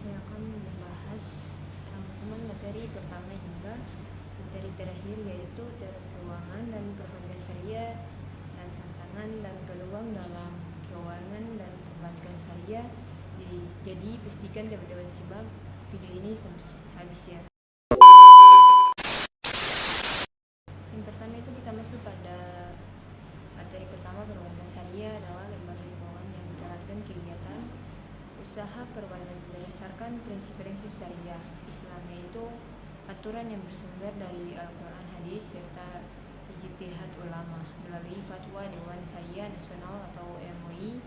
saya akan membahas teman-teman materi pertama hingga materi terakhir, yaitu teori keuangan dan perbankan syariah dan tantangan dan peluang dalam keuangan dan perbankan syariah. Jadi pastikan teman-teman simak video ini sampai habis ya. Yang pertama itu kita masuk pada materi pertama. Perbankan syariah adalah lembaga keuangan yang menjalankan kegiatan usaha perbankan berdasarkan prinsip-prinsip syariah Islam, yaitu aturan yang bersumber dari Al-Quran, hadis, serta ijtihad ulama melalui fatwa Dewan Syariah Nasional atau MUI.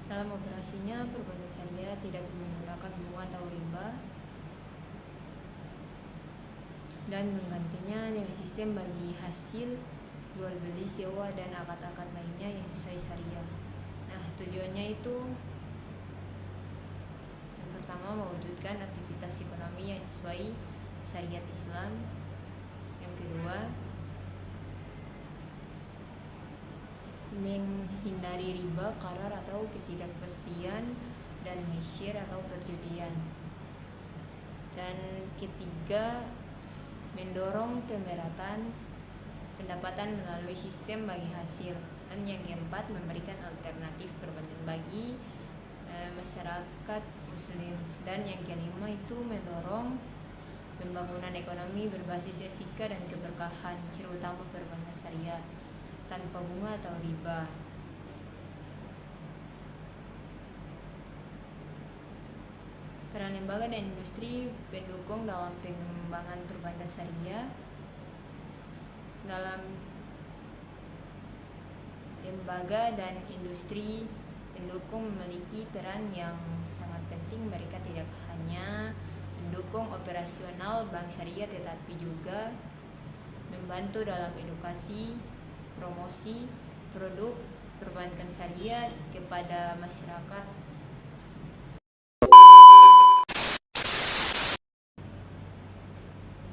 Dalam operasinya, perbankan syariah tidak menggunakan bunga atau riba dan menggantinya dengan sistem bagi hasil jual beli, sewa, dan akad-akad lainnya yang sesuai syariah. Tujuannya itu yang pertama, mewujudkan aktivitas ekonomi yang sesuai syariat Islam. Yang kedua, menghindari riba, qarar atau ketidakpastian, dan misyir atau perjudian. Dan ketiga, mendorong pemerataan pendapatan melalui sistem bagi hasil. Dan yang keempat, memberikan alternatif perbankan bagi masyarakat muslim. Dan yang kelima itu mendorong pembangunan ekonomi berbasis etika dan keberkahan. Ciri utama perbankan syariah: tanpa bunga atau riba. Peran lembaga dan industri pendukung dalam pengembangan perbankan syariah. Dalam lembaga dan industri pendukung memiliki peran yang sangat penting. Mereka tidak hanya mendukung operasional bank syariah, tetapi juga membantu dalam edukasi, promosi produk perbankan syariah kepada masyarakat.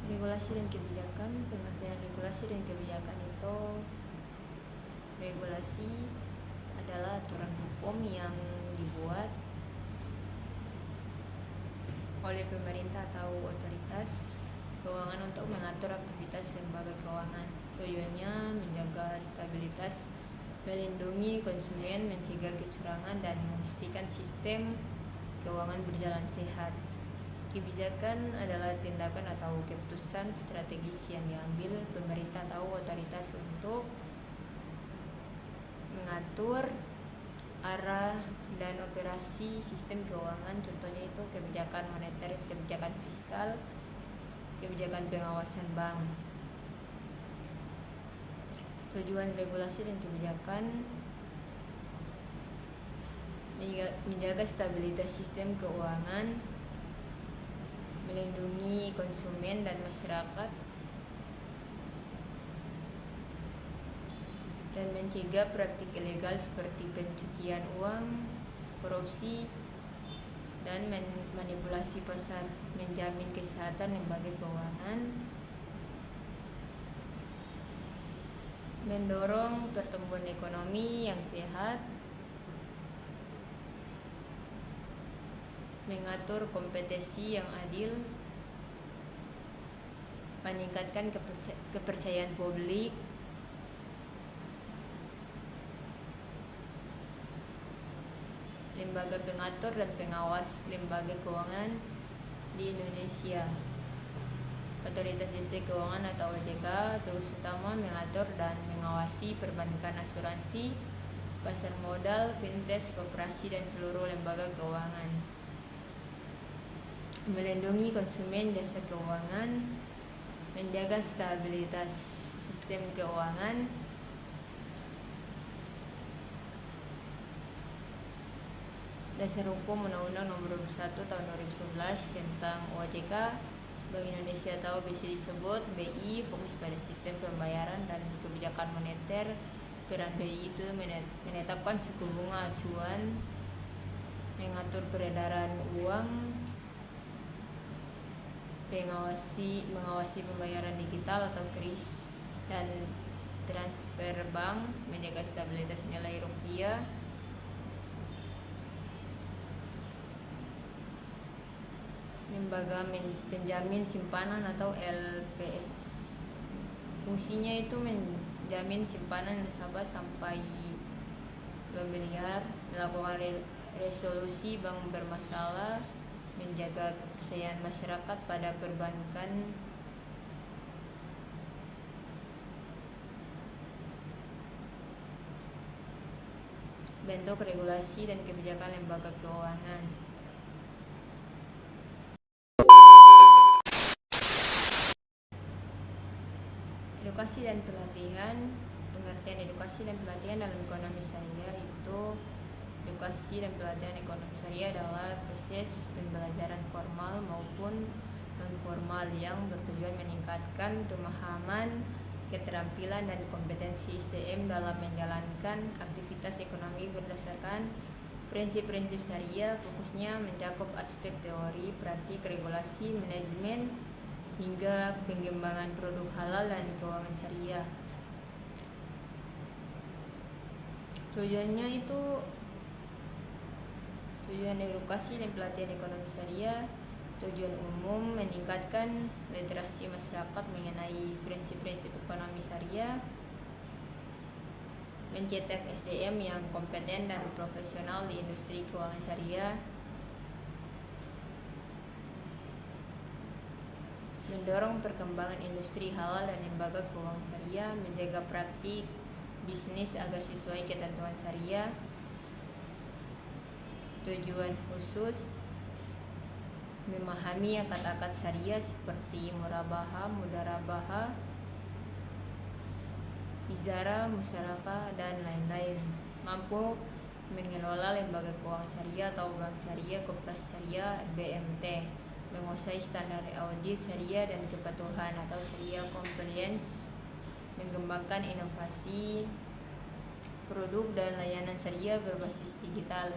Regulasi dan kebijakan. Pengertian regulasi dan kebijakan itu: regulasi adalah aturan hukum yang dibuat oleh pemerintah atau otoritas keuangan untuk mengatur aktivitas lembaga keuangan. Tujuannya menjaga stabilitas, melindungi konsumen, mencegah kecurangan, dan memastikan sistem keuangan berjalan sehat. Kebijakan adalah tindakan atau keputusan strategis yang diambil pemerintah atau otoritas untuk mengatur arah dan operasi sistem keuangan. Contohnya itu kebijakan moneter, kebijakan fiskal, kebijakan pengawasan bank. Tujuan regulasi dan kebijakan: menjaga stabilitas sistem keuangan, melindungi konsumen dan masyarakat, dan mencegah praktik ilegal seperti pencucian uang, korupsi, dan manipulasi pasar. Menjamin kesehatan lembaga keuangan, mendorong pertumbuhan ekonomi yang sehat, mengatur kompetisi yang adil, meningkatkan kepercayaan publik, lembaga pengatur dan pengawas lembaga keuangan di Indonesia. Otoritas Jasa Keuangan atau OJK tugas utama mengatur dan mengawasi perbankan, asuransi, pasar modal, fintech, koperasi, dan seluruh lembaga keuangan. Melindungi konsumen jasa keuangan, menjaga stabilitas sistem keuangan, Dasar Hukum Undang-Undang Nomor 21 Tahun 2011 tentang OJK. Bank Indonesia atau bisa disebut BI fokus pada sistem pembayaran dan kebijakan moneter. Peran BI itu menetapkan suku bunga acuan, mengatur peredaran uang, mengawasi pembayaran digital atau KRIS, dan transfer bank, menjaga stabilitas nilai rupiah, lembaga penjamin simpanan atau LPS. Fungsinya itu menjamin simpanan nasabah sampai 2 miliar, melakukan resolusi bank bermasalah, menjaga kepercayaan masyarakat pada perbankan, bentuk regulasi dan kebijakan lembaga keuangan. Edukasi dan pelatihan. Pengertian edukasi dan pelatihan dalam ekonomi syariah itu, edukasi dan pelatihan ekonomi syariah adalah proses pembelajaran formal maupun non-formal yang bertujuan meningkatkan pemahaman, keterampilan, dan kompetensi SDM dalam menjalankan aktivitas ekonomi berdasarkan prinsip-prinsip syariah. Fokusnya mencakup aspek teori, praktik, regulasi, manajemen, hingga pengembangan produk halal dan keuangan syariah. Tujuan edukasi dan pelatihan ekonomi syariah, tujuan umum meningkatkan literasi masyarakat mengenai prinsip-prinsip ekonomi syariah, mencetak SDM yang kompeten dan profesional di industri keuangan syariah, mendorong perkembangan industri halal dan lembaga keuangan syariah, menjaga praktik bisnis agar sesuai ketentuan syariah. Tujuan khusus memahami akad-akad syariah seperti murabahah, mudarabahah, ijarah, musyarakah, dan lain-lain. Mampu mengelola lembaga keuangan syariah atau bank syariah, koperasi syariah, BMT, menguasai standar audit syariah dan kepatuhan atau syariah compliance, mengembangkan inovasi produk dan layanan syariah berbasis digital.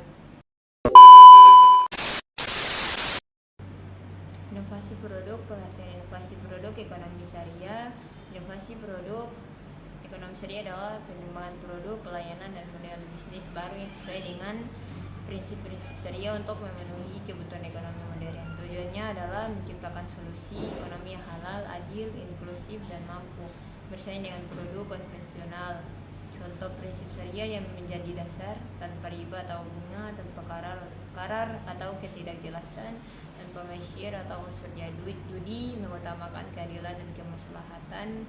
Inovasi produk. Pengertian inovasi produk ekonomi syariah. Inovasi produk ekonomi syariah adalah pengembangan produk, pelayanan, dan model bisnis baru yang sesuai dengan prinsip-prinsip syariah untuk memenuhi kebutuhan ekonomi modern. Tujuannya adalah menciptakan solusi ekonomi yang halal, adil, inklusif, dan mampu bersaing dengan produk konvensional. Contoh prinsip syariah yang menjadi dasar: tanpa riba atau bunga, tanpa karar atau ketidakjelasan, tanpa masyir atau unsur judi, mengutamakan keadilan dan kemaslahatan.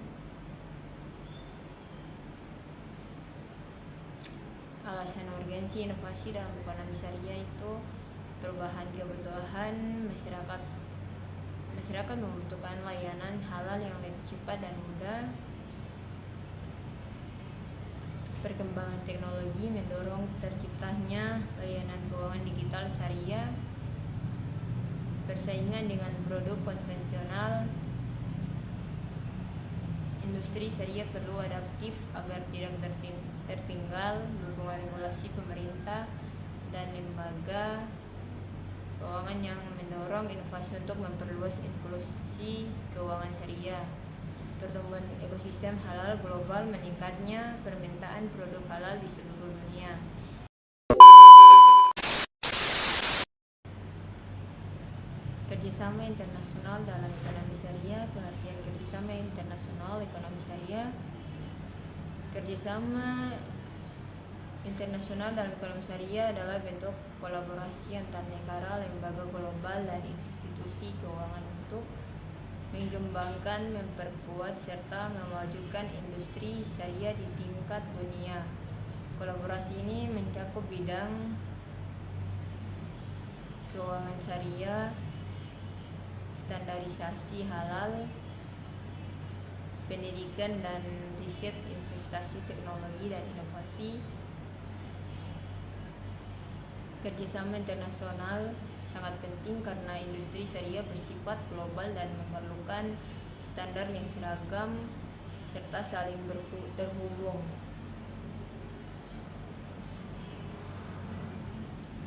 Alasan urgensi inovasi dalam ekonomi syariah itu perubahan kebutuhan masyarakat. Masyarakat membutuhkan layanan halal yang lebih cepat dan mudah. Perkembangan teknologi mendorong terciptanya layanan keuangan digital syariah. Persaingan dengan produk konvensional. Industri syariah perlu adaptif agar tidak tertinggal. Dukungan regulasi pemerintah dan lembaga keuangan yang mendorong inovasi untuk memperluas inklusi keuangan syariah. Pertumbuhan ekosistem halal global, meningkatnya permintaan produk halal di seluruh dunia. Kerjasama internasional dalam ekonomi syariah. Pengertian kerjasama internasional ekonomi syariah. Kerjasama internasional dalam ekonomi syariah adalah bentuk kolaborasi antar negara, lembaga global, dan institusi keuangan untuk mengembangkan, memperkuat, serta memajukan industri syariah di tingkat dunia. Kolaborasi ini mencakup bidang keuangan syariah, standarisasi halal, pendidikan dan riset, investasi, teknologi, dan inovasi. Kerjasama internasional sangat penting karena industri syariah bersifat global dan memerlukan standar yang seragam serta saling terhubung.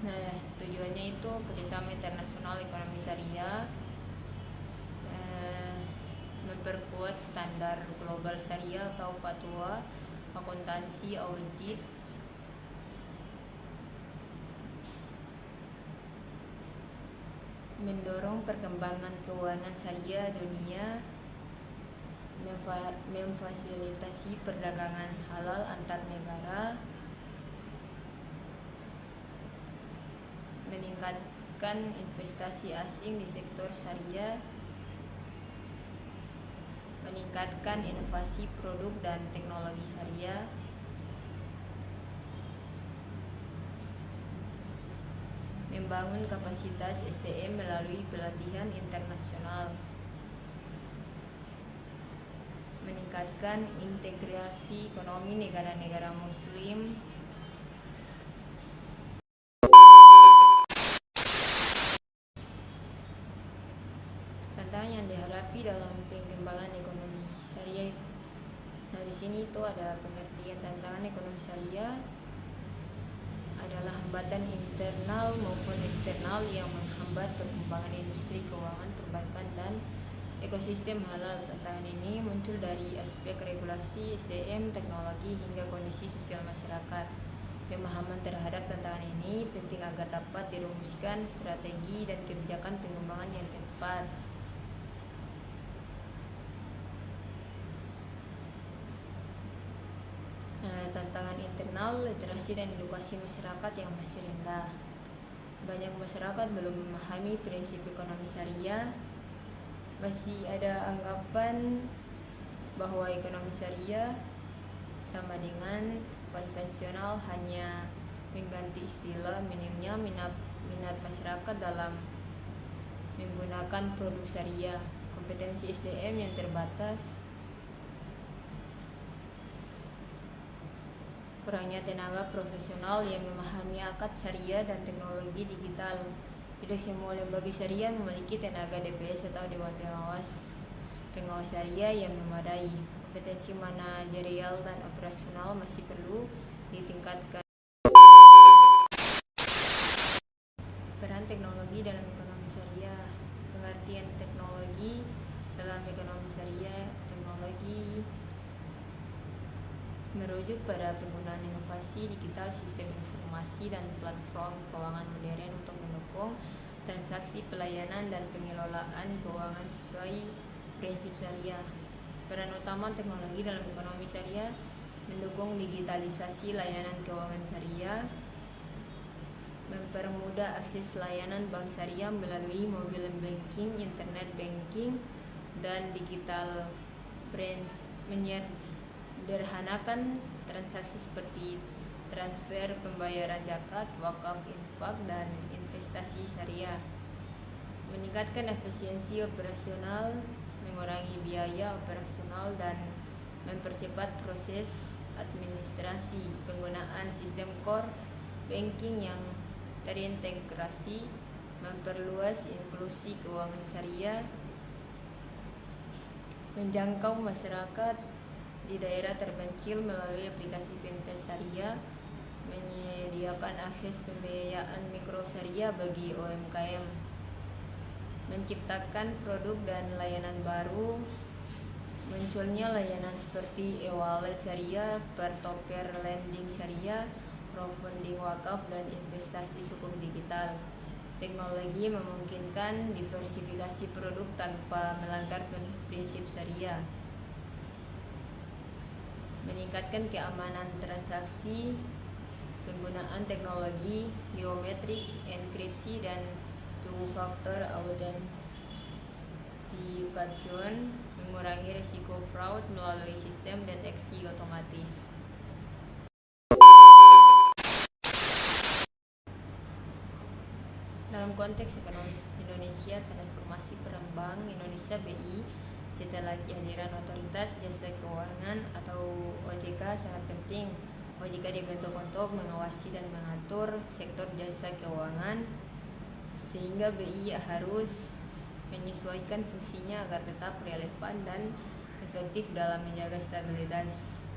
Nah, tujuannya itu kerjasama internasional ekonomi syariah, memperkuat standar global syariah atau fatwa, akuntansi, audit, mendorong perkembangan keuangan syariah dunia, memfasilitasi perdagangan halal antar negara, meningkatkan investasi asing di sektor syariah, meningkatkan inovasi produk dan teknologi syariah, membangun kapasitas SDM melalui pelatihan internasional, meningkatkan integrasi ekonomi negara-negara muslim, tantangan yang dihadapi dalam pengembangan ekonomi syariah. Nah, di sini itu ada pengertian tantangan ekonomi syariah adalah hambatan internal maupun eksternal yang menghambat perkembangan industri keuangan, perbankan, dan ekosistem halal. Tantangan ini muncul dari aspek regulasi, SDM, teknologi, hingga kondisi sosial masyarakat. Pemahaman terhadap tantangan ini penting agar dapat dirumuskan strategi dan kebijakan pengembangan yang tepat. Tantangan internal, literasi dan edukasi masyarakat yang masih rendah. Banyak masyarakat belum memahami prinsip ekonomi syariah. Masih ada anggapan bahwa ekonomi syariah sama dengan konvensional, hanya mengganti istilah. Minimnya minat masyarakat dalam menggunakan produk syariah, kompetensi SDM yang terbatas, kurangnya tenaga profesional yang memahami akad syariah dan teknologi digital. Tidak semua lembaga syariah memiliki tenaga DPS atau dewan pengawas syariah yang memadai. Kompetensi manajerial dan operasional masih perlu ditingkatkan. Peran teknologi dalam ekonomi syariah. Pengertian teknologi dalam ekonomi syariah. Teknologi merujuk pada penggunaan inovasi digital, sistem informasi, dan platform keuangan modern untuk mendukung transaksi, pelayanan, dan pengelolaan keuangan sesuai prinsip syariah. Peran utama teknologi dalam ekonomi syariah: mendukung digitalisasi layanan keuangan syariah, mempermudah akses layanan bank syariah melalui mobile banking, internet banking, dan digital branch, menyederhanakan transaksi seperti transfer, pembayaran zakat, wakaf, infak, dan investasi syariah, meningkatkan efisiensi operasional, mengurangi biaya operasional, dan mempercepat proses administrasi. Penggunaan sistem core banking yang terintegrasi, memperluas inklusi keuangan syariah, menjangkau masyarakat di daerah terpencil melalui aplikasi fintech syariah, menyediakan akses pembiayaan mikro syariah bagi UMKM, menciptakan produk dan layanan baru. Munculnya layanan seperti e-wallet syariah, peer-to-peer lending syariah, crowdfunding wakaf, dan investasi sukuk digital. Teknologi memungkinkan diversifikasi produk tanpa melanggar prinsip syariah, meningkatkan keamanan transaksi. Penggunaan teknologi biometrik, enkripsi, dan two-factor authentication mengurangi risiko fraud melalui sistem deteksi otomatis. Dalam konteks ekonomi Indonesia, transformasi peran Bank Indonesia (BI) setelah kehadiran Otoritas Jasa Keuangan atau OJK sangat penting. OJK dibentuk untuk mengawasi dan mengatur sektor jasa keuangan, sehingga BI harus menyesuaikan fungsinya agar tetap relevan dan efektif dalam menjaga stabilitas.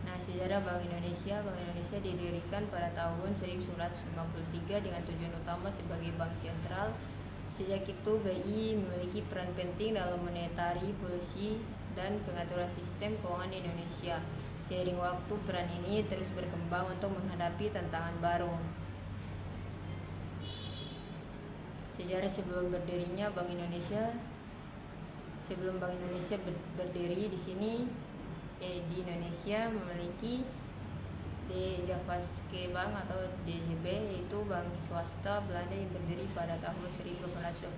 Nah, sejarah Bank Indonesia. Bank Indonesia didirikan pada tahun 1953 dengan tujuan utama sebagai bank sentral. Sejak itu, BI memiliki peran penting dalam monetary policy dan pengaturan sistem keuangan di Indonesia. Seiring waktu, peran ini terus berkembang untuk menghadapi tantangan baru. Sejarah sebelum berdirinya Bank Indonesia. Sebelum Bank Indonesia berdiri di sini, di Indonesia memiliki De Javaske Bank atau DJB, yaitu bank swasta Belanda yang berdiri pada tahun 1828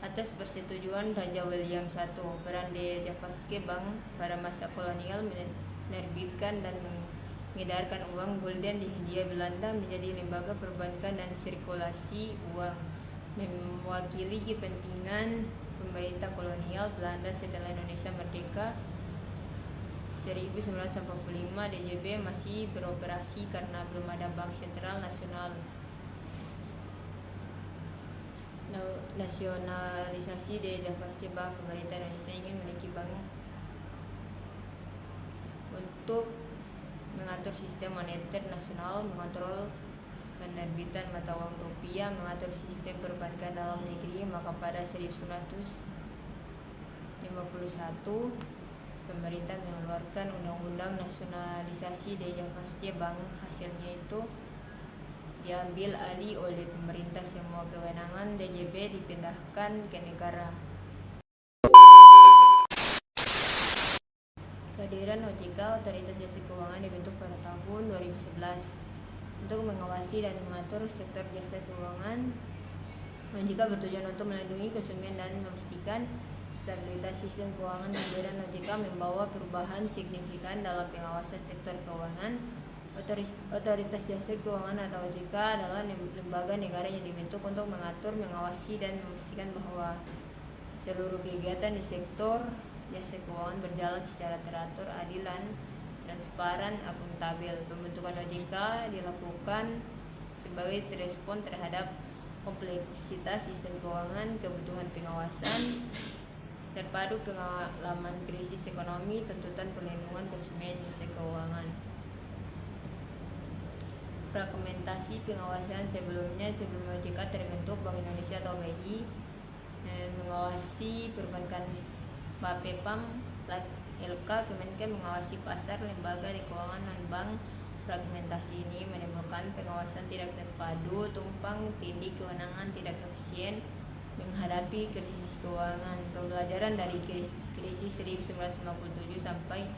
atas persetujuan Raja William I. Peran De Javaske Bank pada masa kolonial menerbitkan dan mengedarkan uang gulden di Hindia Belanda, menjadi lembaga perbankan dan sirkulasi uang, mewakili kepentingan pemerintah kolonial Belanda setelah Indonesia merdeka 1945. DJB masih beroperasi karena belum ada bank sentral nasional. Nasionalisasi De Javaske Bank. Pemerintah Indonesia ingin memiliki bank untuk mengatur sistem moneter nasional, mengontrol penerbitan mata uang rupiah, mengatur sistem perbankan dalam negeri. Maka pada 1951 pemerintah mengeluarkan undang-undang nasionalisasi De Javaske Bank. Hasilnya itu diambil alih oleh pemerintah, semua kewenangan DJB dipindahkan ke negara. Kehadiran OJK, Otoritas Jasa Keuangan, dibentuk pada tahun 2011 untuk mengawasi dan mengatur sektor jasa keuangan. OJK bertujuan untuk melindungi konsumen dan memastikan stabilitas sistem keuangan. Kehadiran OJK membawa perubahan signifikan dalam pengawasan sektor keuangan. Otoritas Jasa Keuangan atau OJK adalah lembaga negara yang dibentuk untuk mengatur, mengawasi, dan memastikan bahwa seluruh kegiatan di sektor jasa keuangan berjalan secara teratur, adil, dan transparan, akuntabel. Pembentukan OJK dilakukan sebagai respon terhadap kompleksitas sistem keuangan, kebutuhan pengawasan terpadu, pengalaman krisis ekonomi, tuntutan perlindungan konsumen jasa keuangan. Fragmentasi pengawasan. Sebelum OJK terbentuk, Bank Indonesia atau BI mengawasi perbankan, Bapepam, LK, Kemenkeu mengawasi pasar, lembaga di keuangan non-bank. Fragmentasi ini menimbulkan pengawasan tidak terpadu, tumpang tindih kewenangan, tidak efisien menghadapi krisis keuangan. Pembelajaran dari krisis 1957 sampai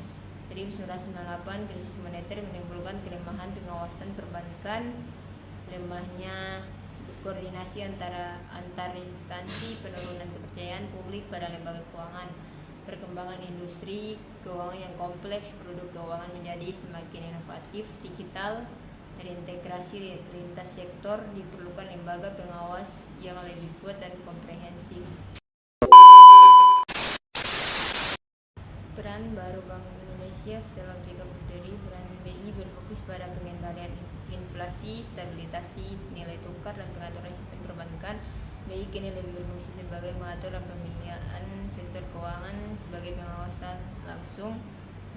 1998, krisis moneter menimbulkan kelemahan pengawasan perbankan, lemahnya koordinasi antar instansi, penurunan kepercayaan publik pada lembaga keuangan, perkembangan industri keuangan yang kompleks, produk keuangan menjadi semakin inovatif, digital, terintegrasi lintas sektor, diperlukan lembaga pengawas yang lebih kuat dan komprehensif. Peran baru Bank Indonesia setelah OJK berdiri. Peran BI berfokus pada pengendalian inflasi, stabilisasi nilai tukar, dan pengaturan sistem perbankan. BI kini lebih berfungsi sebagai mengatur dan pembiayaan sektor keuangan sebagai pengawasan langsung,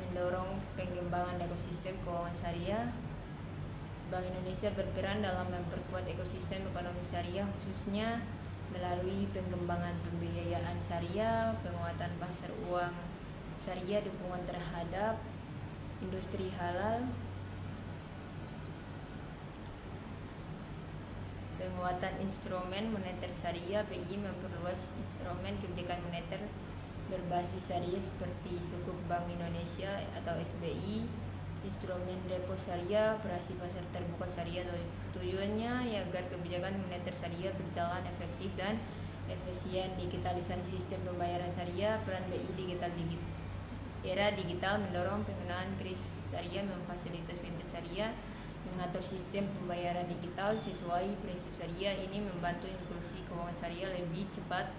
mendorong pengembangan ekosistem keuangan syariah. Bank Indonesia berperan dalam memperkuat ekosistem ekonomi syariah, khususnya melalui pengembangan pembiayaan syariah, penguatan pasar uang syariah, dukungan terhadap industri halal, penguatan instrumen moneter syariah. BI memperluas instrumen kebijakan moneter berbasis syariah seperti Sukuk Bank Indonesia atau SBI, instrumen repo syariah, operasi pasar terbuka syariah. Tujuannya agar kebijakan moneter syariah berjalan efektif dan efisien. Digitalisasi sistem pembayaran syariah. Peran BI era digital mendorong penggunaan kris syariah, memfasilitasi fintech syariah, mengatur sistem pembayaran digital sesuai prinsip syariah. Ini membantu inklusi keuangan syariah lebih cepat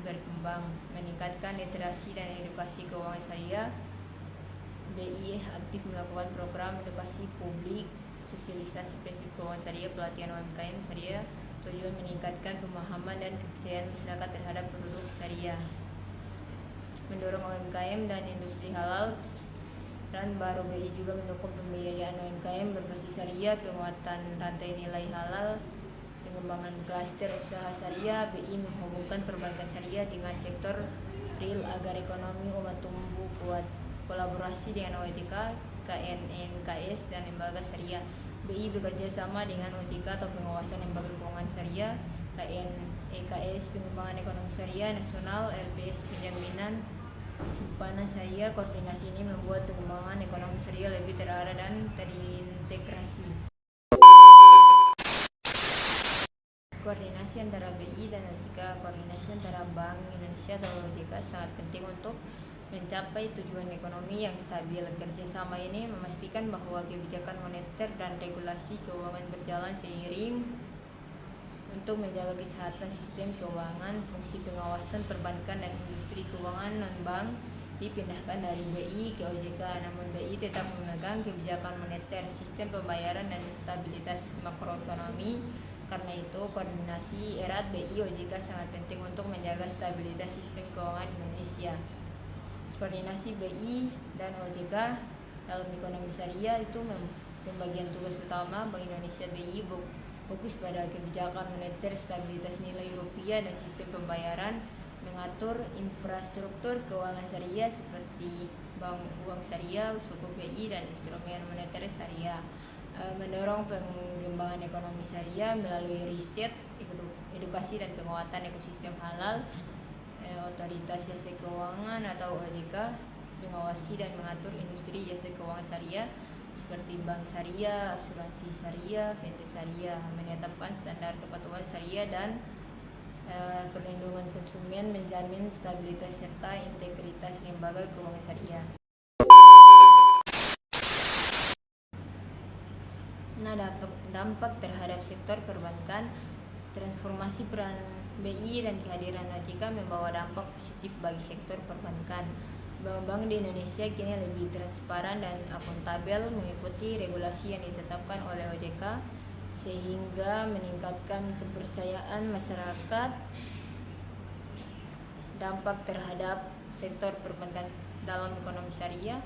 berkembang, meningkatkan literasi dan edukasi keuangan syariah. BI aktif melakukan program edukasi publik, sosialisasi prinsip keuangan syariah, pelatihan UMKM syariah, tujuan meningkatkan pemahaman dan kepercayaan masyarakat terhadap produk syariah, mendorong UMKM dan industri halal. Peran baru BI juga mendukung pembiayaan UMKM berbasis syariah, penguatan rantai nilai halal, pengembangan klaster usaha syariah. BI menghubungkan perbankan syariah dengan sektor real agar ekonomi umat tumbuh kuat. Kolaborasi dengan OJK, KNNKS, dan lembaga syariah. BI bekerja sama dengan OJK atau pengawasan lembaga keuangan syariah, KNEKS Pengembangan Ekonomi Syariah Nasional, LPS Penjaminan Simpanan Syariah. Koordinasi ini membuat pengembangan ekonomi syariah lebih terarah dan terintegrasi. Koordinasi antara BI dan OJK. Koordinasi antara Bank Indonesia atau OJK sangat penting untuk mencapai tujuan ekonomi yang stabil. Kerjasama ini memastikan bahwa kebijakan moneter dan regulasi keuangan berjalan seiring untuk menjaga kesehatan sistem keuangan. Fungsi pengawasan perbankan dan industri keuangan non-bank dipindahkan dari BI ke OJK, namun BI tetap memegang kebijakan moneter, sistem pembayaran, dan stabilitas makroekonomi. Karena itu, koordinasi erat BI OJK sangat penting untuk menjaga stabilitas sistem keuangan Indonesia. Koordinasi BI dan OJK dalam ekonomi syariah itu pembagian tugas utama. Bank Indonesia BI fokus pada kebijakan moneter, stabilitas nilai rupiah, dan sistem pembayaran, mengatur infrastruktur keuangan syariah seperti bank uang syariah, sukuk BI, dan instrumen moneter syariah, mendorong pengembangan ekonomi syariah melalui riset, edukasi, dan penguatan ekosistem halal. Otoritas Jasa Keuangan atau OJK mengawasi dan mengatur industri jasa keuangan syariah seperti bank syariah, asuransi syariah, fintech syariah, menetapkan standar kepatuhan syariah dan perlindungan konsumen, menjamin stabilitas serta integritas lembaga keuangan syariah. Nah, dampak terhadap sektor perbankan. Transformasi peran BI dan kehadiran OJK membawa dampak positif bagi sektor perbankan. Bank-bank di Indonesia kini lebih transparan dan akuntabel mengikuti regulasi yang ditetapkan oleh OJK, sehingga meningkatkan kepercayaan masyarakat. Dampak terhadap sektor perbankan dalam ekonomi syariah.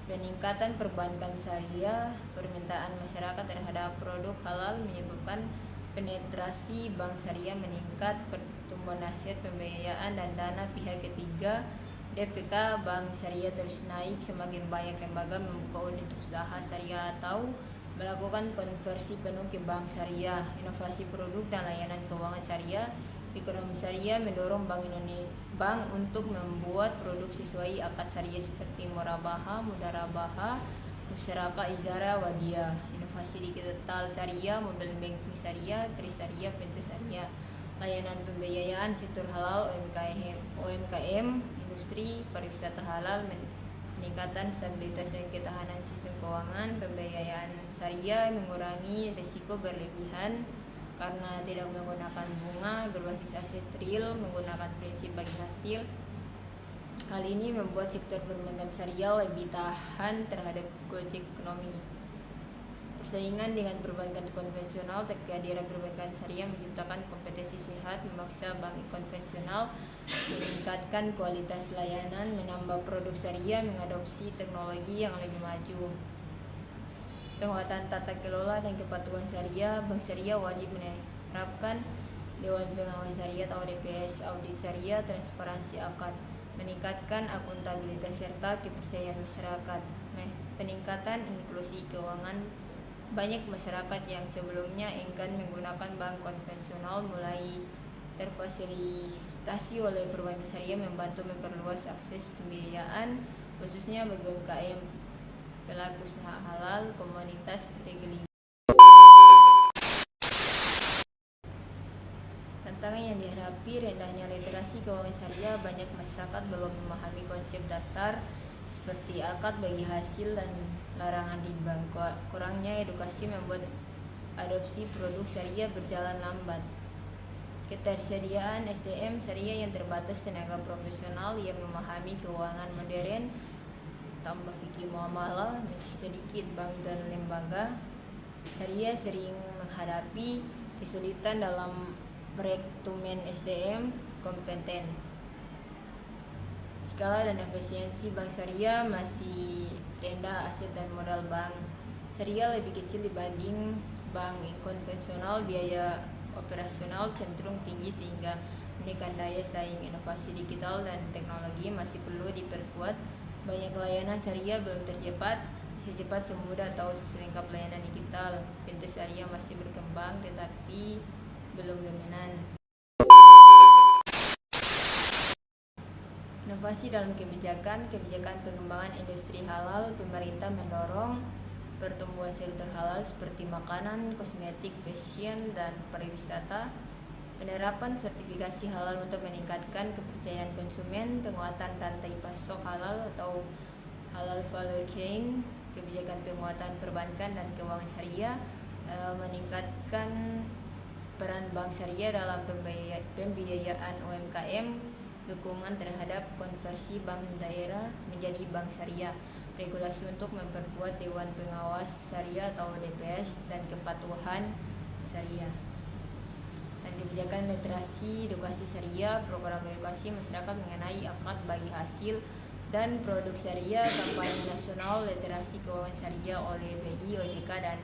Peningkatan perbankan syariah, permintaan masyarakat terhadap produk halal menyebabkan penetrasi bank syariah meningkat, pertumbuhan aset pembiayaan dan dana pihak ketiga DPK bank syariah terus naik, semakin banyak lembaga membuka unit usaha syariah atau melakukan konversi penuh ke bank syariah. Inovasi produk dan layanan keuangan syariah. Ekonomi syariah mendorong bank untuk membuat produk sesuai akad syariah seperti murabaha, mudarabaha, musyarakah, ijarah, wadiah. Inovasi digital syariah, mobile banking syariah, kris syariah, fintech syariah. Layanan pembiayaan sektor halal, UMKM, industri pariwisata halal, peningkatan stabilitas dan ketahanan sistem keuangan. Pembiayaan syariah mengurangi risiko berlebihan karena tidak menggunakan bunga, berbasis aset real, menggunakan prinsip bagi hasil. Hal ini membuat sektor perbankan syariah lebih tahan terhadap gojek ekonomi. Persaingan dengan perbankan konvensional. Kehadiran perbankan syariah menciptakan kompetisi sehat, memaksa bank konvensional meningkatkan kualitas layanan, menambah produk syariah, mengadopsi teknologi yang lebih maju. Penguatan tata kelola dan kepatuhan syariah. Bank syariah wajib menerapkan Dewan Pengawas Syariah atau DPS, audit syariah, transparansi akad, meningkatkan akuntabilitas serta kepercayaan masyarakat. Peningkatan inklusi keuangan. Banyak masyarakat yang sebelumnya enggan menggunakan bank konvensional mulai terfasilitasi oleh perbankan syariah, membantu memperluas akses pembiayaan khususnya bagi UMKM, pelaku usaha halal, komunitas regeling. Tantangan yang dihadapi. Rendahnya literasi keuangan syariah. Banyak masyarakat belum memahami konsep dasar seperti akad bagi hasil dan larangan riba. Kurangnya edukasi membuat adopsi produk syariah berjalan lambat. Ketersediaan SDM syariah yang terbatas. Tenaga profesional yang memahami keuangan modern tambah fikih muamalah, masih sedikit bank dan lembaga syariah sering menghadapi kesulitan dalam merekrutmen SDM kompeten. Skala dan efisiensi bank syariah masih rendah. Aset dan modal bank syariah lebih kecil dibanding bank konvensional. Biaya operasional cenderung tinggi sehingga menekan daya saing. Inovasi digital dan teknologi masih perlu diperkuat. Banyak layanan syariah belum secepat, semudah atau selengkap layanan digital. Fintech syariah masih berkembang, tetapi belum dominan. Inovasi dalam kebijakan pengembangan industri halal. Pemerintah mendorong pertumbuhan sektor halal seperti makanan, kosmetik, fashion, dan pariwisata. Penerapan sertifikasi halal untuk meningkatkan kepercayaan konsumen, penguatan rantai pasok halal atau halal value chain, kebijakan penguatan perbankan dan keuangan syariah, meningkatkan peran bank syariah dalam pembiayaan UMKM, dukungan terhadap konversi bank daerah menjadi bank syariah, regulasi untuk memperkuat Dewan Pengawas Syariah atau DPS dan kepatuhan syariah. Dan kebijakan literasi edukasi syariah, program edukasi masyarakat mengenai akad bagi hasil dan produk syariah, kampanye nasional literasi keuangan syariah oleh BI, OJK, dan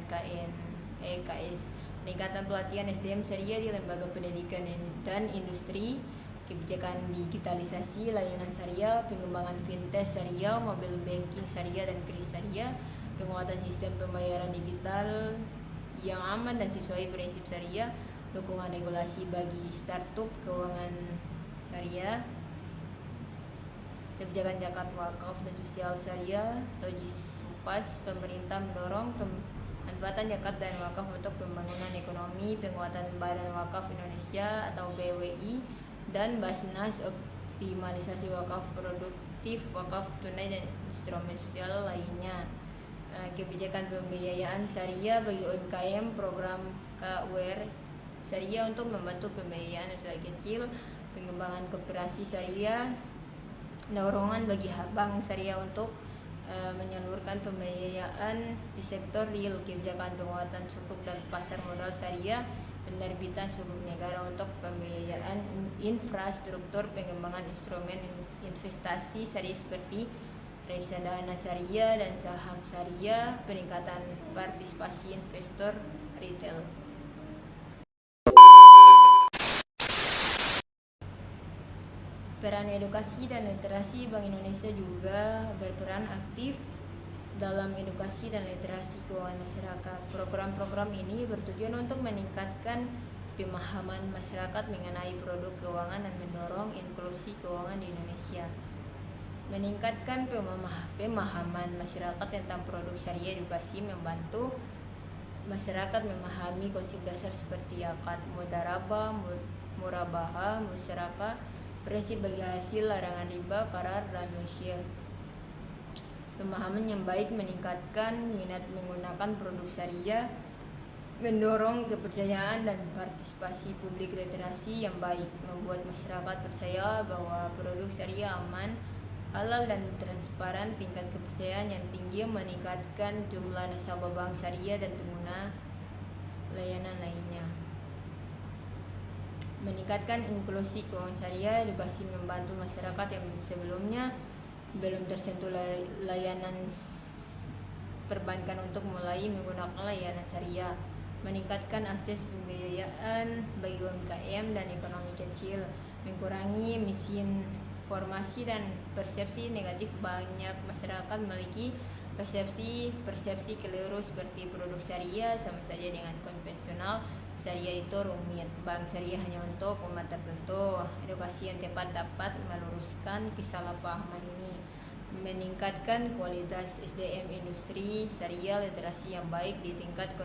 KS, peningkatan pelatihan SDM syariah di lembaga pendidikan dan industri, kebijakan digitalisasi layanan syariah, pengembangan fintech syariah, mobile banking syariah dan kris syariah, penguatan sistem pembayaran digital yang aman dan sesuai prinsip syariah, dukungan regulasi bagi startup keuangan syariah, kebijakan zakat, wakaf, dan sosial syariah atau JISWAS. Pemerintah mendorong pemanfaatan zakat dan wakaf untuk pembangunan ekonomi, penguatan Badan Wakaf Indonesia atau BWI, dan Basnas, optimalisasi wakaf produktif, wakaf tunai, dan instrumen sosial lainnya. Kebijakan pembiayaan syariah bagi UMKM, program KUR syariah untuk membantu pembiayaan usaha kecil, pengembangan koperasi syariah, dorongan bagi bank syariah untuk menyalurkan pembiayaan di sektor real, kebijakan penguatan sukuk dan pasar modal syariah, penerbitan sukuk negara untuk pembiayaan infrastruktur, pengembangan instrumen investasi syariah seperti reksadana syariah dan saham syariah, peningkatan partisipasi investor retail. Peran edukasi dan literasi. Bank Indonesia juga berperan aktif dalam edukasi dan literasi keuangan masyarakat. Program-program ini bertujuan untuk meningkatkan pemahaman masyarakat mengenai produk keuangan dan mendorong inklusi keuangan di Indonesia. Meningkatkan pemahaman masyarakat tentang produk syariah. Edukasi membantu masyarakat memahami konsep dasar seperti akad, mudharabah, murabahah, musyarakah, prinsip bagi hasil, larangan riba, qarar, dan musyir. Pemahaman yang baik meningkatkan minat menggunakan produk syariah, mendorong kepercayaan dan partisipasi publik. Literasi yang baik membuat masyarakat percaya bahwa produk syariah aman, halal, dan transparan. Tingkat kepercayaan yang tinggi meningkatkan jumlah nasabah bank syariah dan pengguna layanan lainnya. Meningkatkan inklusi keuangan syariah. Edukasi membantu masyarakat yang sebelumnya belum tersentuh layanan perbankan untuk mulai menggunakan layanan syariah. Meningkatkan akses pembiayaan bagi UMKM dan ekonomi kecil. Mengurangi misinformasi dan persepsi negatif. Banyak masyarakat memiliki persepsi keliru seperti produk syariah sama saja dengan konvensional. Syariah itu rumit, bank syariah hanya untuk umat tertentu. Edukasi yang tepat dapat meluruskan kesalahpahaman ini. Meningkatkan kualitas SDM industri syariah. Literasi yang baik di tingkat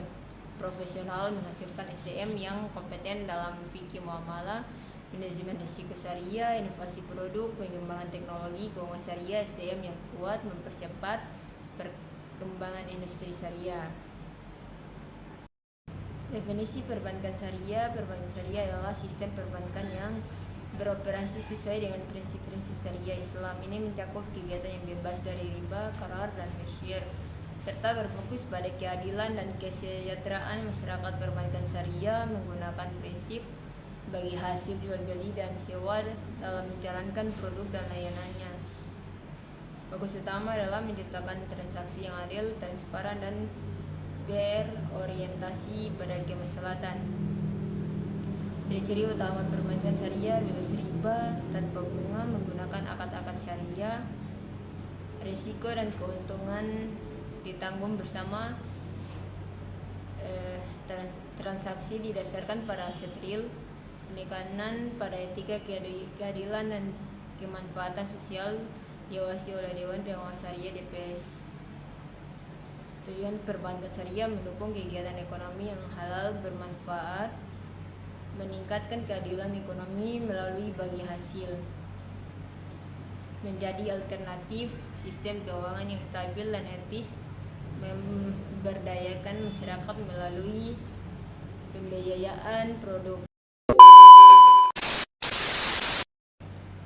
profesional menghasilkan SDM yang kompeten dalam fikih muamalah, manajemen risiko syariah, inovasi produk, pengembangan teknologi keuangan syariah. SDM yang kuat mempercepat perkembangan industri syariah. Definisi perbankan syariah. Perbankan syariah adalah sistem perbankan yang beroperasi sesuai dengan prinsip-prinsip syariah Islam. Ini mencakup kegiatan yang bebas dari riba, qarar, dan musyir, serta berfokus pada keadilan dan kesejahteraan masyarakat. Perbankan syariah menggunakan prinsip bagi hasil jual beli dan sewa dalam menjalankan produk dan layanannya. Fokus utama adalah menciptakan transaksi yang adil, transparan, dan berorientasi pada kemaslahatan. Ciri-ciri utama perbankan syariah: bebas riba, tanpa bunga, menggunakan akad-akad syariah, risiko dan keuntungan ditanggung bersama, transaksi didasarkan pada aset real, penekanan pada etika, keadilan, dan kemanfaatan sosial, diawasi oleh Dewan Pengawas Syariah (DPS). Tujuan perbankan syariah mendukung kegiatan ekonomi yang halal bermanfaat, meningkatkan keadilan ekonomi melalui bagi hasil, menjadi alternatif sistem keuangan yang stabil dan etis, memberdayakan masyarakat melalui pembiayaan produk.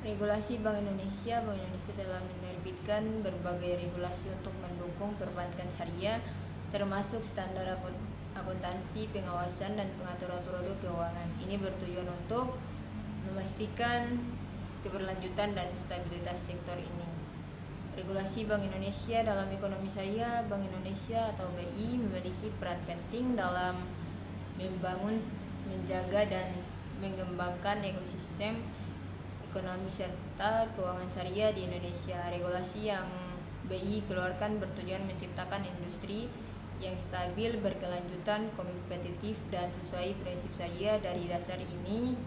Regulasi Bank Indonesia telah menerbitkan berbagai regulasi untuk mendukung perbankan syariah, termasuk standar akuntansi, pengawasan, dan pengaturan produk keuangan. Ini bertujuan untuk memastikan keberlanjutan dan stabilitas sektor ini. Regulasi Bank Indonesia dalam ekonomi syariah. Bank Indonesia atau BI memiliki peran penting dalam membangun, menjaga, dan mengembangkan ekosistem ekonomi serta keuangan syariah di Indonesia. Regulasi yang BI keluarkan bertujuan menciptakan industri yang stabil, berkelanjutan, kompetitif, dan sesuai prinsip syariah. Dari dasar ini,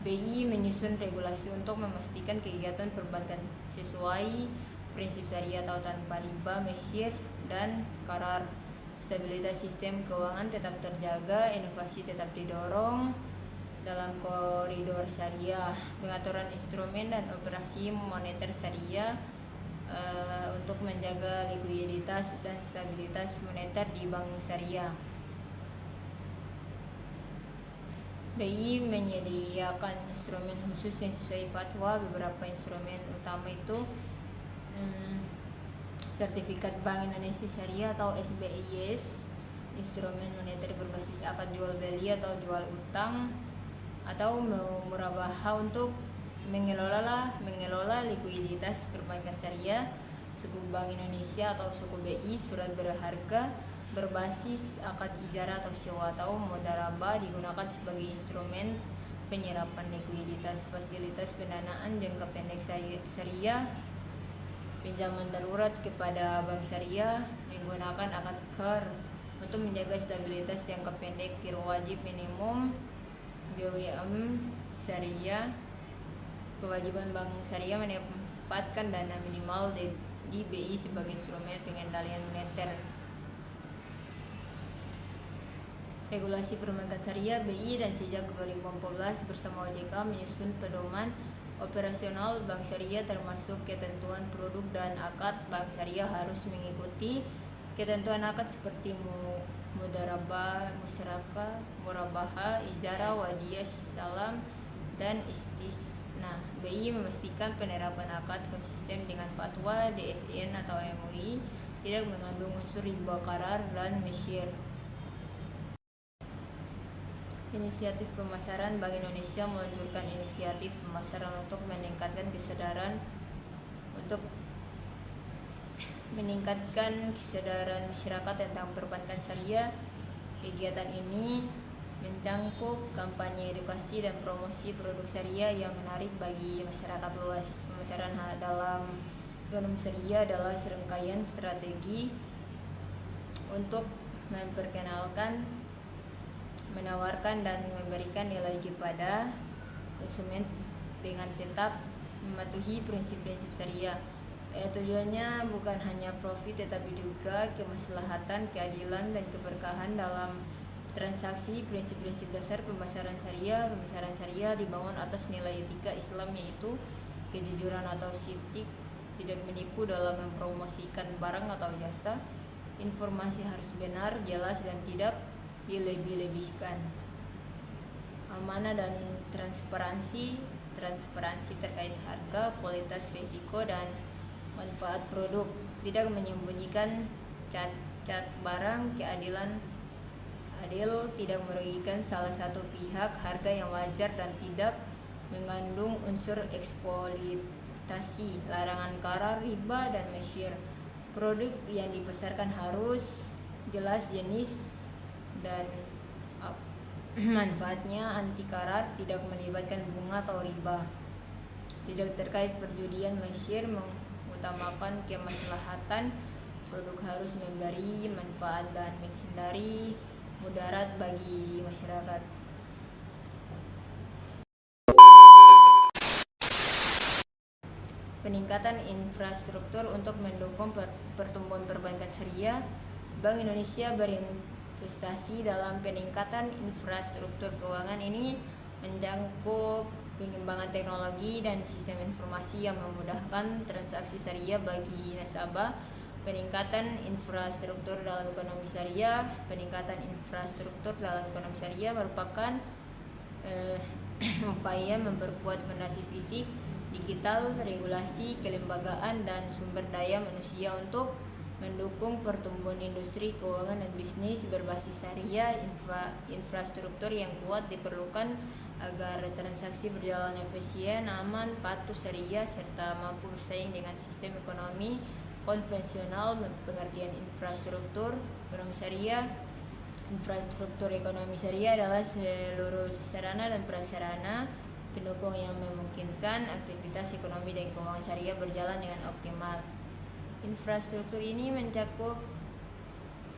BI menyusun regulasi untuk memastikan kegiatan perbankan sesuai prinsip syariah atau tanpa riba, mesir, dan qarar. Stabilitas sistem keuangan tetap terjaga, inovasi tetap didorong dalam koridor syariah, pengaturan instrumen dan operasi moneter syariah untuk menjaga likuiditas dan stabilitas moneter di bank syariah. BI menyediakan instrumen khusus yang sesuai fatwa. Beberapa instrumen utama itu Sertifikat Bank Indonesia Syariah atau SBIS, instrumen moneter berbasis akad jual beli atau jual utang, atau murabaha untuk mengelola likuiditas perbankan syariah, suku Bank Indonesia atau suku BI, surat berharga berbasis akad ijarah atau sewa atau mudharabah digunakan sebagai instrumen penyerapan likuiditas, fasilitas pendanaan jangka pendek syariah, pinjaman darurat kepada bank syariah menggunakan akad QAR untuk menjaga stabilitas jangka pendek, giro wajib minimum, GWM syariah. Kewajiban bank syariah menempatkan dana minimal di BI sebagai instrumen pengendalian moneter. Regulasi perbankan syariah BI dan sejak 2014 bersama OJK menyusun pedoman operasional bank syariah, termasuk ketentuan produk dan akad. Bank syariah harus mengikuti ketentuan akad seperti mudharabah, musyarakah, murabaha, ijarah, wadiyah, salam, dan istisna. BI memastikan penerapan akad konsisten dengan fatwa DSN atau MUI, tidak mengandung unsur riba, qarar, dan mesir. Inisiatif pemasaran. Bank Indonesia meluncurkan inisiatif pemasaran untuk meningkatkan kesadaran masyarakat tentang perbankan syariah. Kegiatan ini mencangkup kampanye edukasi dan promosi produk syariah yang menarik bagi masyarakat luas. Pemasaran dalam ekonomi syariah adalah serangkaian strategi untuk memperkenalkan, menawarkan, dan memberikan nilai kepada konsumen dengan tetap mematuhi prinsip-prinsip syariah. Tujuannya bukan hanya profit tetapi juga kemaslahatan, keadilan, dan keberkahan dalam transaksi. Prinsip-prinsip dasar pemasaran syariah. Pemasaran syariah dibangun atas nilai etika Islam, yaitu kejujuran atau sidik, tidak menipu dalam mempromosikan barang atau jasa, informasi harus benar, jelas, dan tidak dilebih-lebihkan, amanah dan transparansi terkait harga, kualitas, risiko, dan manfaat produk, tidak menyembunyikan cacat barang, keadilan adil, tidak merugikan salah satu pihak, harga yang wajar dan tidak mengandung unsur eksploitasi, larangan qarar, riba, dan mesir. Produk yang dipasarkan harus jelas jenis dan manfaatnya, anti qarar, tidak melibatkan bunga atau riba, tidak terkait perjudian, mesir, mengutamakan kemaslahatan. Produk harus memberi manfaat dan menghindari mudarat bagi masyarakat. Peningkatan infrastruktur untuk mendukung pertumbuhan perbankan syariah. Bank Indonesia berinvestasi dalam peningkatan infrastruktur keuangan. Ini mencakup pengembangan teknologi dan sistem informasi yang memudahkan transaksi syariah bagi nasabah, peningkatan infrastruktur dalam ekonomi syariah. Peningkatan infrastruktur dalam ekonomi syariah merupakan upaya memperkuat fondasi fisik, digital, regulasi, kelembagaan, dan sumber daya manusia untuk mendukung pertumbuhan industri keuangan dan bisnis berbasis syariah. Infrastruktur yang kuat diperlukan agar transaksi berjalan efisien, aman, patuh syariah, serta mampu bersaing dengan sistem ekonomi konvensional. Pengertian infrastruktur ekonomi syariah. Infrastruktur ekonomi syariah adalah seluruh sarana dan prasarana pendukung yang memungkinkan aktivitas ekonomi dan keuangan syariah berjalan dengan optimal. Infrastruktur ini mencakup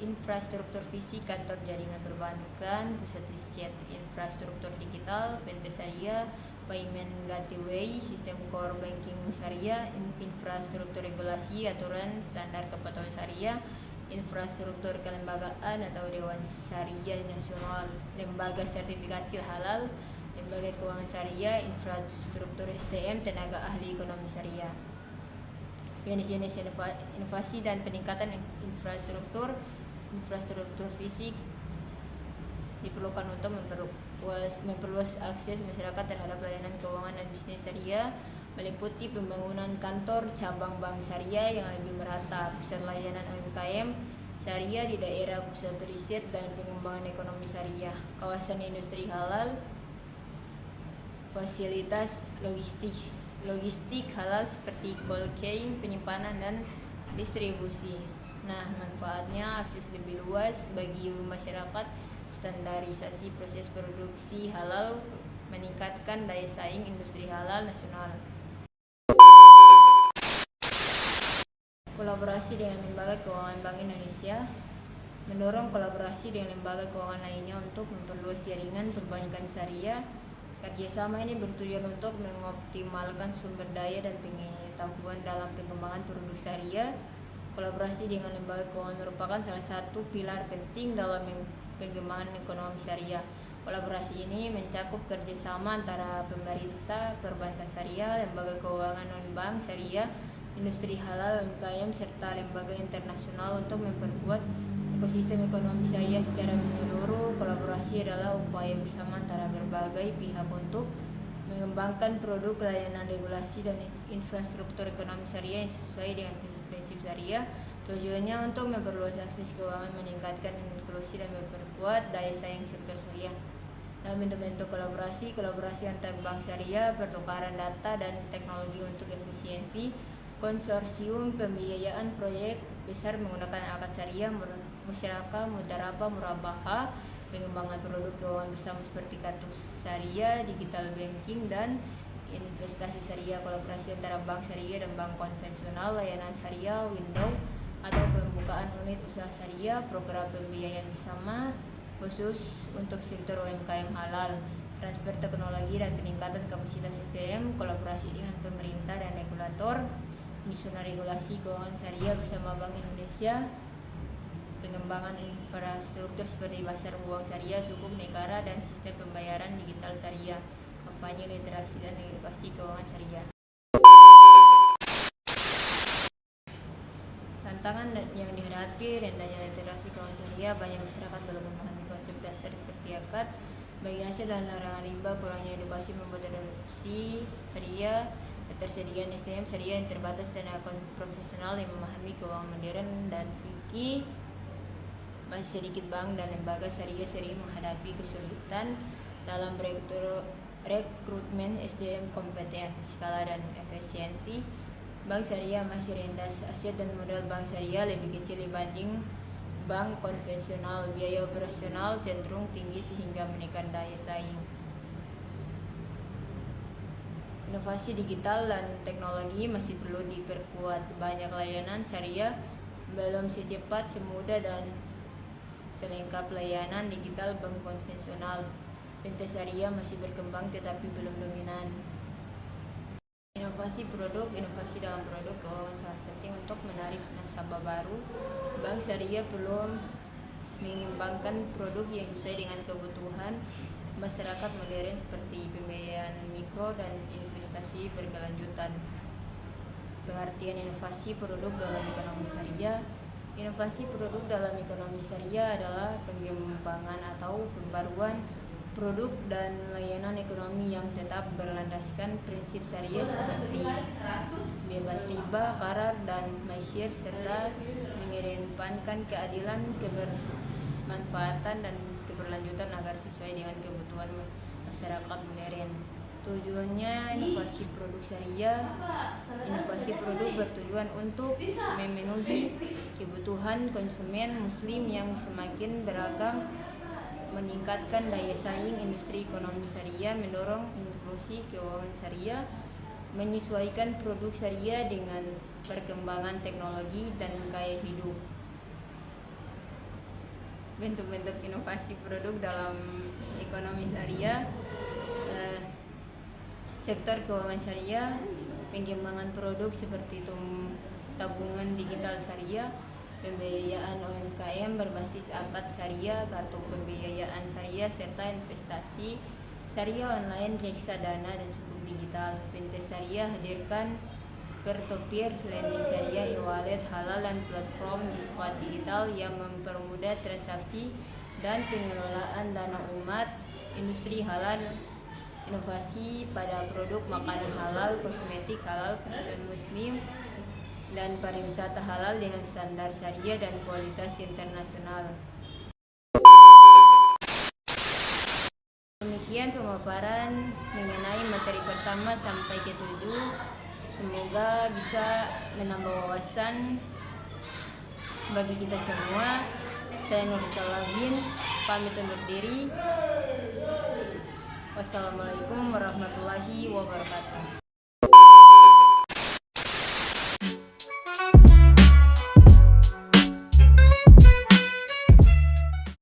infrastruktur fisik, kantor jaringan perbankan, pusat riset, infrastruktur digital, fintech syariah, payment gateway, sistem core banking syariah, infrastruktur regulasi, aturan standar kepatuhan syariah, infrastruktur kelembagaan atau Dewan Syariah Nasional, lembaga sertifikasi halal, lembaga keuangan syariah, infrastruktur SDM, tenaga ahli ekonomi syariah. Jenis-jenis inovasi dan peningkatan infrastruktur fisik diperlukan untuk memperluas akses masyarakat terhadap layanan keuangan dan bisnis syariah, meliputi pembangunan kantor cabang bank syariah yang lebih merata, pusat layanan UMKM syariah di daerah, pusat riset dan pengembangan ekonomi syariah, kawasan industri halal, fasilitas logistik halal seperti cold chain, penyimpanan dan distribusi. Nah, manfaatnya akses lebih luas bagi masyarakat, standarisasi proses produksi halal, meningkatkan daya saing industri halal nasional. Kolaborasi dengan lembaga keuangan Bank Indonesia. Mendorong kolaborasi dengan lembaga keuangan lainnya untuk memperluas jaringan perbankan syariah. Kerjasama ini bertujuan untuk mengoptimalkan sumber daya dan pengetahuan dalam pengembangan produk syariah. Kolaborasi dengan lembaga keuangan merupakan salah satu pilar penting dalam pengembangan ekonomi syariah. Kolaborasi ini mencakup kerjasama antara pemerintah, perbankan syariah, lembaga keuangan non-bank syariah, industri halal, UMKM, serta lembaga internasional untuk memperkuat ekosistem ekonomi syariah secara menyeluruh. Kolaborasi adalah upaya bersama antara berbagai pihak untuk mengembangkan produk, layanan, regulasi, dan infrastruktur ekonomi syariah yang sesuai dengan prinsip syariah. Tujuannya untuk memperluas akses keuangan, meningkatkan inklusi, dan memperkuat daya saing sektor syariah. Dalam bentuk-bentuk kolaborasi antar bank syariah, pertukaran data dan teknologi untuk efisiensi, konsorsium pembiayaan proyek besar menggunakan akad syariah, musyarakah, mudarabah, murabaha, pengembangan produk keuangan bersama seperti kartu syariah, digital banking, dan investasi syariah. Kolaborasi antara bank syariah dan bank konvensional, layanan syariah, window atau pembukaan unit usaha syariah, program pembiayaan bersama khusus untuk sektor UMKM halal, transfer teknologi dan peningkatan kapasitas SDM, kolaborasi dengan pemerintah dan regulator, penyusunan regulasi keuangan syariah bersama Bank Indonesia, pengembangan infrastruktur seperti pasar uang syariah, sukuk negara, dan sistem pembayaran digital syariah, kampanye literasi dan edukasi keuangan syariah. Tantangan yang dihadapi rendahnya literasi keuangan syariah, banyak masyarakat belum memahami konsep dasar seperti akad, bagi hasil dan larangan riba, kurangnya edukasi membuat adopsi syariah, ketersediaan SDM syariah yang terbatas, tenaga profesional yang memahami keuangan modern dan fikih. Masih sedikit bank dan lembaga syariah sering menghadapi kesulitan dalam rekrutmen SDM kompeten, skala, dan efisiensi. Bank syariah masih rendah, aset dan modal bank syariah lebih kecil dibanding bank konvensional. Biaya operasional cenderung tinggi sehingga menekan daya saing. Inovasi digital dan teknologi masih perlu diperkuat. Banyak layanan syariah belum secepat, semudah, dan selengkap layanan digital bank konvensional. Fintech syariah masih berkembang tetapi belum dominan. Inovasi produk. Inovasi dalam produk keuangan sangat penting untuk menarik nasabah baru. Bank syariah perlu mengembangkan produk yang sesuai dengan kebutuhan masyarakat modern seperti pembiayaan mikro dan investasi berkelanjutan. Pengertian inovasi produk dalam ekonomi syariah. Inovasi produk dalam ekonomi syariah adalah pengembangan atau pembaruan produk dan layanan ekonomi yang tetap berlandaskan prinsip syariah seperti bebas riba, qarar, dan masyir, serta mengedepankan keadilan, kebermanfaatan, dan keberlanjutan agar sesuai dengan kebutuhan masyarakat modern. Tujuannya inovasi produk syariah. Inovasi produk bertujuan untuk memenuhi kebutuhan konsumen muslim yang semakin beragam, meningkatkan daya saing industri ekonomi syariah, mendorong inklusi keuangan syariah, menyesuaikan produk syariah dengan perkembangan teknologi dan gaya hidup. Bentuk-bentuk inovasi produk dalam ekonomi syariah. Sektor keuangan syariah, pengembangan produk seperti tabungan digital syariah, pembiayaan UMKM berbasis akad syariah, kartu pembiayaan syariah, serta investasi syariah online, reksadana, dan sukuk digital. Fintech syariah hadirkan peer-to-peer lending syariah, e-wallet halal, dan platform isbat digital yang mempermudah transaksi dan pengelolaan dana umat. Industri halal. Inovasi pada produk makanan halal, kosmetik halal, fashion muslim, dan pariwisata halal dengan standar syariah dan kualitas internasional. Demikian pemaparan mengenai materi pertama sampai ke-7. Semoga bisa menambah wawasan bagi kita semua. Saya Nur Salahin, pamit undur diri. Wassalamualaikum warahmatullahi wabarakatuh.